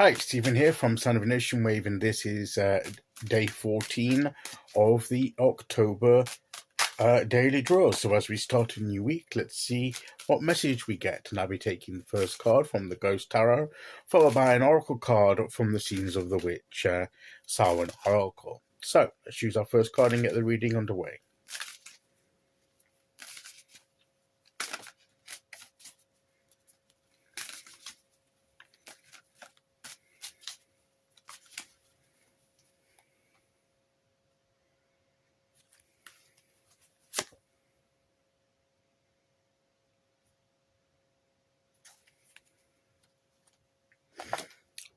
Hi, Stephen here from Sound of a Nation Wave, and this is day 14 of the October daily draw. So as we start a new week, let's see what message we get. And I'll be taking the first card from the Ghost Tarot, followed by an Oracle card from the Scenes of the Witch, Samhain Oracle. So let's choose our first card and get the reading underway.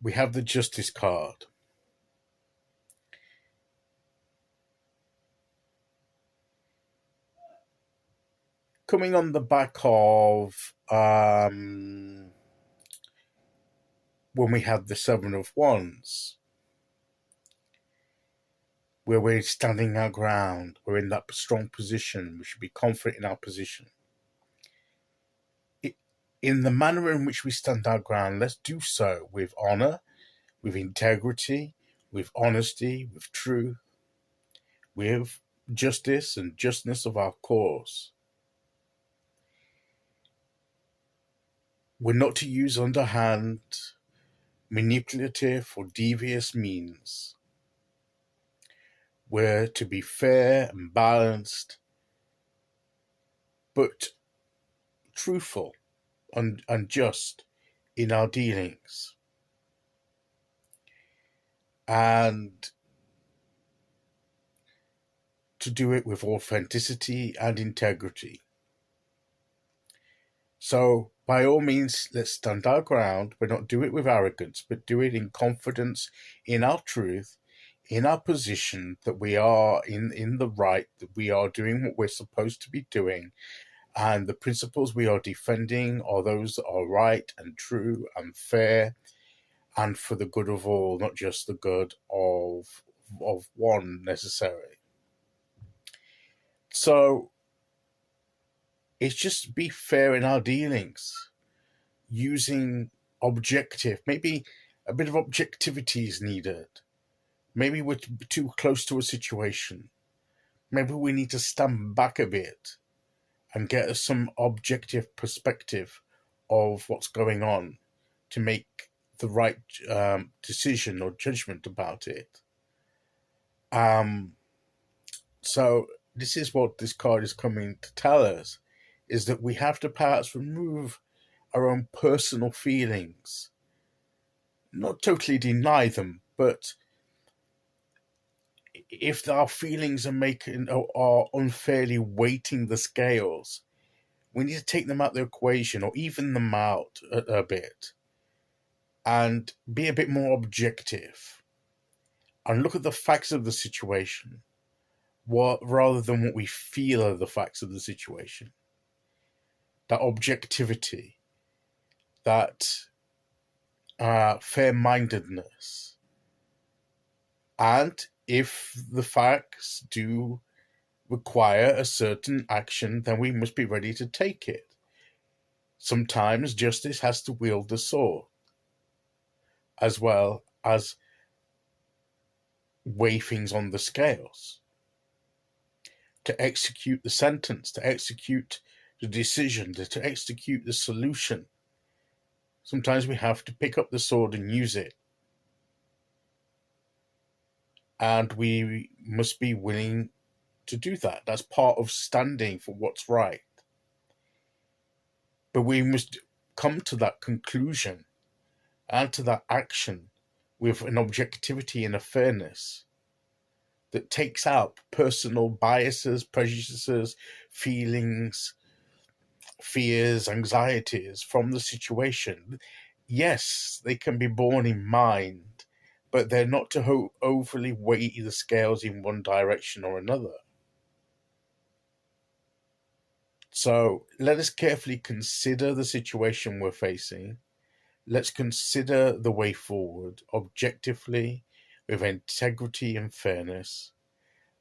We have the Justice card. Coming on the back of when we had the Seven of Wands, where we're standing our ground, we're in that strong position, we should be confident in our position. In the manner in which we stand our ground, let's do so with honor, with integrity, with honesty, with truth, with justice and justness of our cause. We're not to use underhand, manipulative, or devious means. We're to be fair and balanced, but truthful and just in our dealings. And to do it with authenticity and integrity. So, by all means, let's stand our ground, but not do it with arrogance, but do it in confidence in our truth, in our position, that we are in the right, that we are doing what we're supposed to be doing, and the principles we are defending are those that are right and true and fair, and for the good of all, not just the good of one necessarily. So it's just be fair in our dealings, using objective, maybe a bit of objectivity is needed. Maybe we're too close to a situation. Maybe we need to stand back a bit and get some objective perspective of what's going on to make the right decision or judgment about it. So this is what this card is coming to tell us, is that we have to perhaps remove our own personal feelings. Not totally deny them, but if our feelings are unfairly weighting the scales, we need to take them out of the equation or even them out a bit and be a bit more objective and look at the facts of the situation rather than what we feel are the facts of the situation. That objectivity, that fair-mindedness. And if the facts do require a certain action, then we must be ready to take it. Sometimes justice has to wield the sword, as well as weigh things on the scales, to execute the sentence, to execute the decision, to execute the solution. Sometimes we have to pick up the sword and use it. And we must be willing to do that. That's part of standing for what's right. But we must come to that conclusion and to that action with an objectivity and a fairness that takes out personal biases, prejudices, feelings, fears, anxieties from the situation. Yes, they can be borne in mind, but they're not to overly weigh the scales in one direction or another. So let us carefully consider the situation we're facing. Let's consider the way forward objectively, with integrity and fairness,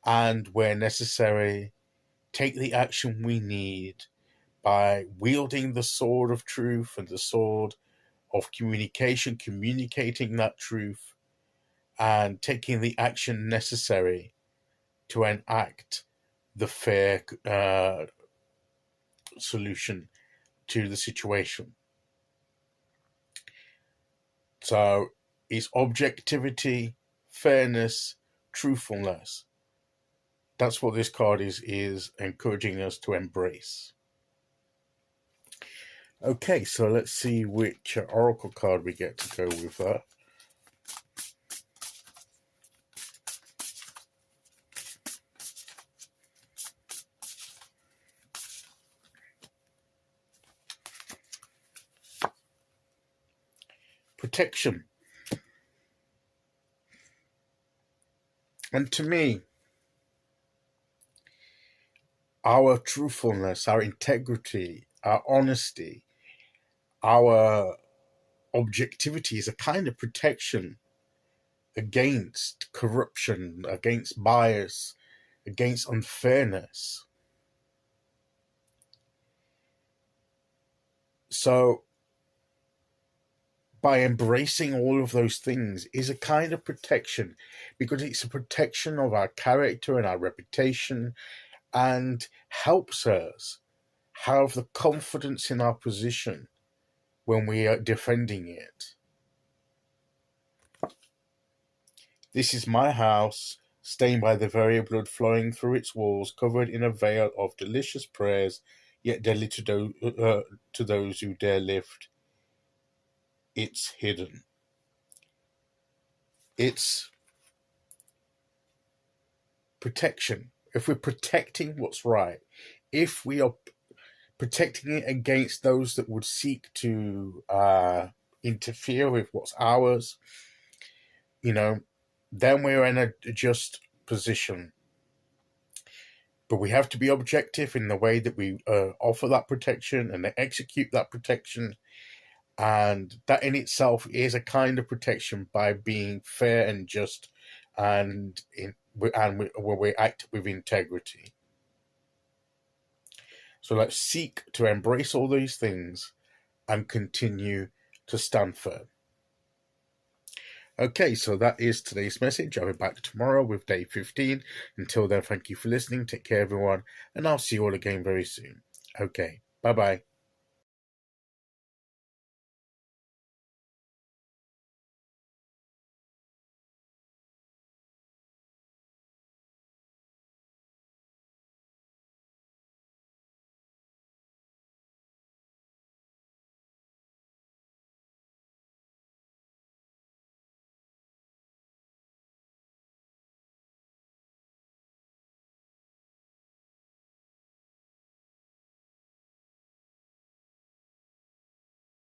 and where necessary, take the action we need by wielding the sword of truth and the sword of communication, communicating that truth, and taking the action necessary to enact the fair solution to the situation. So it's objectivity, fairness, truthfulness. That's what this card is encouraging us to embrace. Okay, so let's see which oracle card we get to go with that. Protection. And to me, our truthfulness, our integrity, our honesty, our objectivity is a kind of protection against corruption, against bias, against unfairness. So by embracing all of those things is a kind of protection, because it's a protection of our character and our reputation, and helps us have the confidence in our position when we are defending it. This is my house, stained by the very blood flowing through its walls, covered in a veil of delicious prayers, yet deadly to those who dare lift. It's hidden. It's protection. If we're protecting what's right, if we are protecting it against those that would seek to interfere with what's ours, then we're in a just position. But we have to be objective in the way that we offer that protection and execute that protection. And that in itself is a kind of protection by being fair and just, and where we act with integrity. So let's seek to embrace all these things and continue to stand firm. Okay, so that is today's message. I'll be back tomorrow with day 15. Until then, thank you for listening. Take care, everyone, and I'll see you all again very soon. Okay, bye-bye.